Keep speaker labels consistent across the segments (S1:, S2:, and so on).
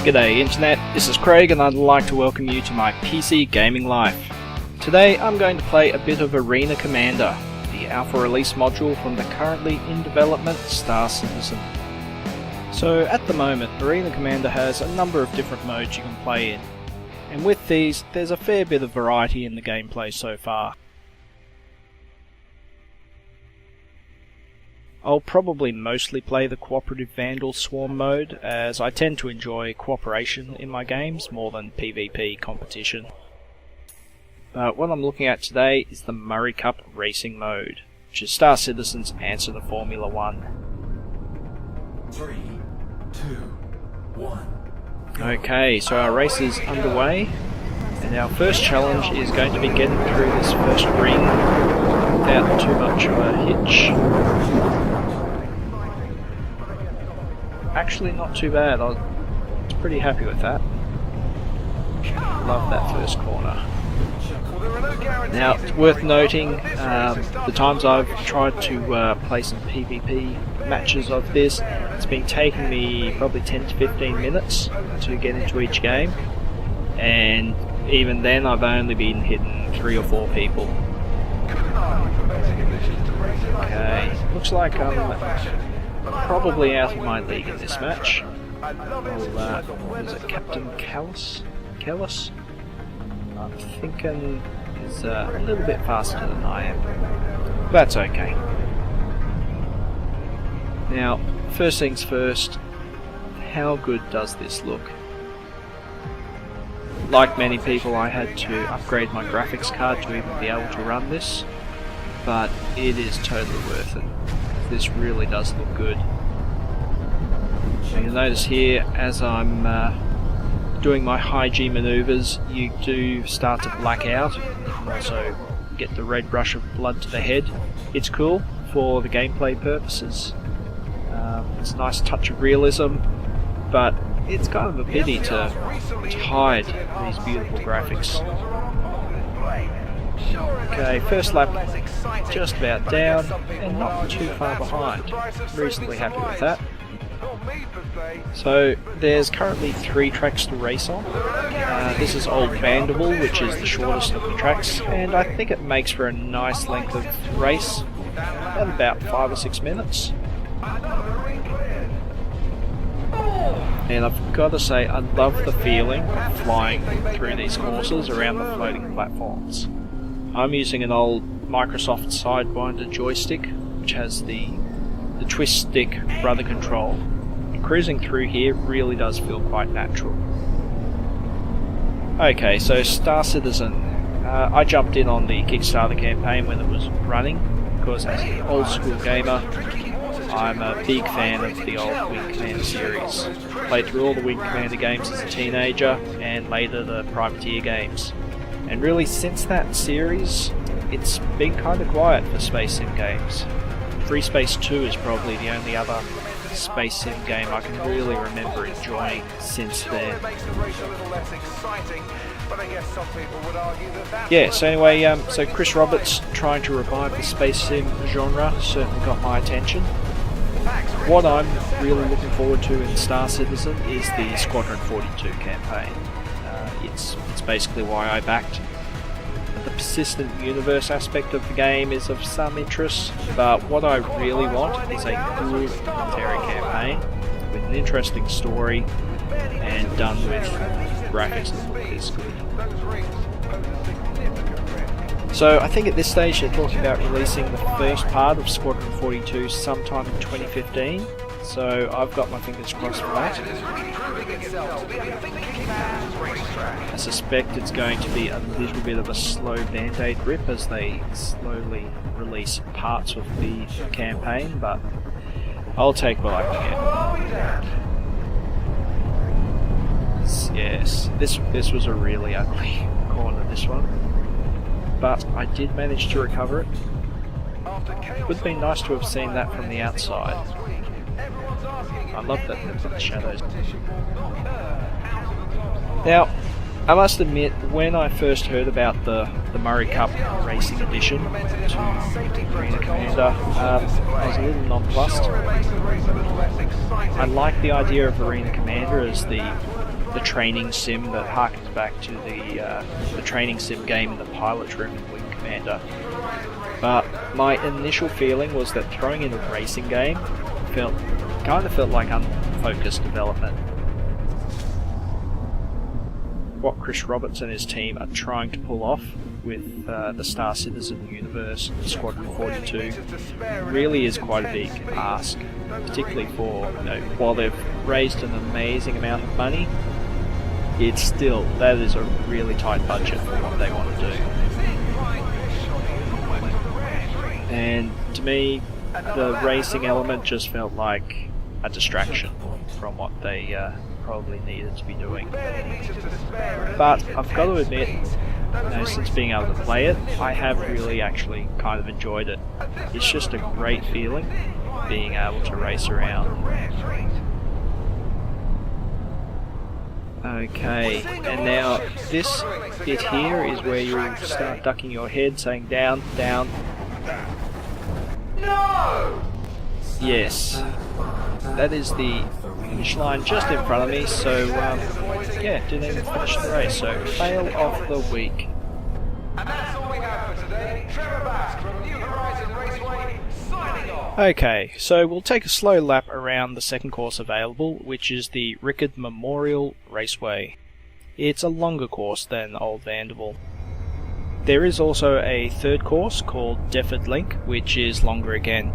S1: G'day Internet, this is Craig and I'd like to welcome you to my PC gaming life. Today I'm going to play a bit of Arena Commander, the alpha release module from the currently in development Star Citizen. So at the moment, Arena Commander has a number of different modes you can play in, and with these there's a fair bit of variety in the gameplay so far. I'll probably mostly play the Cooperative Vandal Swarm mode, as I tend to enjoy cooperation in my games more than PvP competition. But what I'm looking at today is the Murray Cup Racing mode, which is Star Citizen's answer to Formula 1.
S2: 3, 2, 1.
S1: Okay, so our race is underway, and our first challenge is going to be getting through this first ring without too much of a hitch. Actually not too bad, I was pretty happy with that. Love that first corner. Now, it's worth noting, the times I've tried to play some PvP matches of this, it's been taking me probably 10 to 15 minutes to get into each game, and even then I've only been hitting 3 or 4 people. Okay, looks like I'm probably out of my league in this match. What is it, Captain Callis? I'm thinking is a little bit faster than I am. That's okay. Now, first things first, how good does this look? Like many people, I had to upgrade my graphics card to even be able to run this, but it is totally worth it. This really does look good. So you'll notice here, as I'm doing my high G maneuvers, you do start to black out. You can also get the red rush of blood to the head. It's cool for the gameplay purposes. It's a nice touch of realism, but it's kind of a pity to hide these beautiful graphics. Okay, first lap just about down and not too far behind. Reasonably happy with that. So there's currently 3 tracks to race on. This is Old Vanderbilt, which is the shortest of the tracks, and I think it makes for a nice length of race at about 5 or 6 minutes. And I've got to say, I love the feeling of flying through these courses around the floating platforms. I'm using an old Microsoft Sidewinder joystick, which has the twist stick rudder control. And cruising through here really does feel quite natural. Okay, so Star Citizen. I jumped in on the Kickstarter campaign when it was running, because as an old school gamer, I'm a big fan of the old Wing Commander series. Played through all the Wing Commander games as a teenager, and later the Privateer games. And really, since that series, it's been kind of quiet for space sim games. Free Space 2 is probably the only other space sim game I can really remember enjoying since then. Yeah, so anyway, so Chris Roberts trying to revive the space sim genre certainly got my attention. What I'm really looking forward to in Star Citizen is the Squadron 42 campaign. It's basically why I backed. The persistent universe aspect of the game is of some interest, but what I really want is a good military campaign with an interesting story and done with graphics that look this good. So I think at this stage they're talking about releasing the first part of Squadron 42 sometime in 2015. So I've got my fingers crossed for that. I suspect it's going to be a little bit of a slow band-aid rip as they slowly release parts of the campaign, but I'll take what I can get. Yes, this was a really ugly corner, this one. But I did manage to recover it. It would have been nice to have seen that from the outside. I love that they've got the shadows. Now, I must admit, when I first heard about the Murray Cup Racing Edition to Arena Commander, I was a little nonplussed. I like the idea of Arena Commander as the training sim that harkens back to the training sim game in the pilot's room in Wing Commander. But my initial feeling was that throwing in a racing game kind of felt like unfocused development. What Chris Roberts and his team are trying to pull off with the Star Citizen universe, Squadron 42, really is quite a big ask, particularly for, while they've raised an amazing amount of money, that is a really tight budget for what they want to do. And to me, the racing element just felt like a distraction from what they probably needed to be doing. But I've got to admit, since being able to play it, I have really actually kind of enjoyed it. It's just a great feeling being able to race around. Okay, and now this bit here is where you'll start ducking your head, saying down, down.
S2: No!
S1: Yes, that is the finish line just in front of me, so yeah, didn't even finish the race, so fail of the week.
S2: And that's all we have for today. Trevor Bass from New Horizon Raceway, signing off.
S1: Okay, so we'll take a slow lap around the second course available, which is the Rickard Memorial Raceway. It's a longer course than Old Vanderbilt. There is also a third course called Defford Link, which is longer again.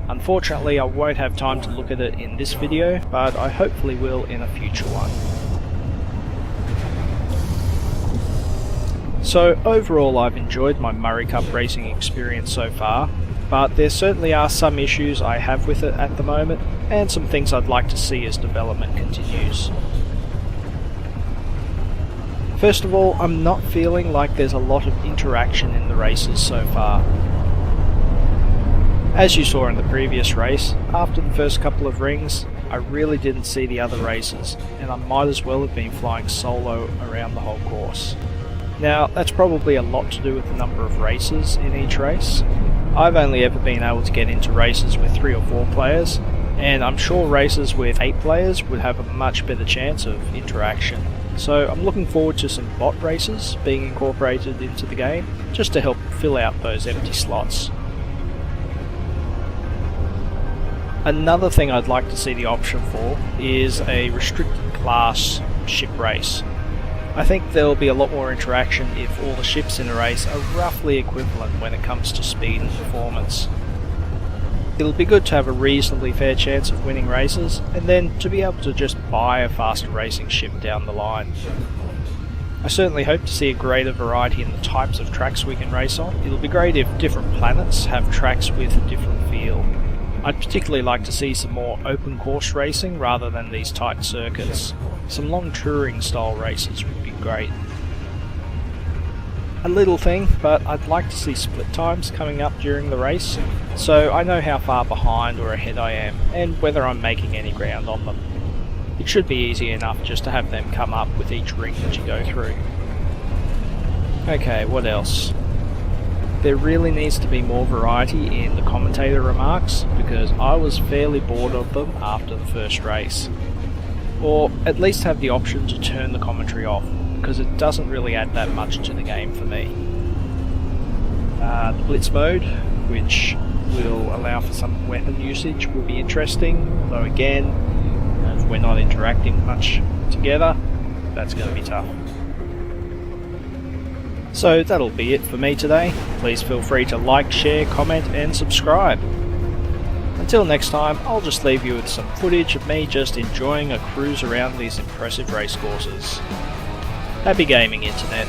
S1: Unfortunately, I won't have time to look at it in this video, but I hopefully will in a future one. So overall, I've enjoyed my Murray Cup racing experience so far, but there certainly are some issues I have with it at the moment, and some things I'd like to see as development continues. First of all, I'm not feeling like there's a lot of interaction in the races so far. As you saw in the previous race, after the first couple of rings, I really didn't see the other races, and I might as well have been flying solo around the whole course. Now, that's probably a lot to do with the number of races in each race. I've only ever been able to get into races with 3 or 4 players, and I'm sure races with 8 players would have a much better chance of interaction. So I'm looking forward to some bot races being incorporated into the game, just to help fill out those empty slots. Another thing I'd like to see the option for is a restricted class ship race. I think there'll be a lot more interaction if all the ships in a race are roughly equivalent when it comes to speed and performance. It'll be good to have a reasonably fair chance of winning races, and then to be able to just buy a faster racing ship down the line. I certainly hope to see a greater variety in the types of tracks we can race on. It'll be great if different planets have tracks with a different feel. I'd particularly like to see some more open course racing rather than these tight circuits. Some long touring style races would be great. A little thing, but I'd like to see split times coming up during the race, so I know how far behind or ahead I am, and whether I'm making any ground on them. It should be easy enough just to have them come up with each ring that you go through. Okay, what else? There really needs to be more variety in the commentator remarks, because I was fairly bored of them after the first race. Or at least have the option to turn the commentary off, because it doesn't really add that much to the game for me. The Blitz mode, which will allow for some weapon usage, will be interesting, though again, if we're not interacting much together, that's going to be tough. So that'll be it for me today. Please feel free to like, share, comment and subscribe. Until next time, I'll just leave you with some footage of me just enjoying a cruise around these impressive race courses. Happy gaming, Internet.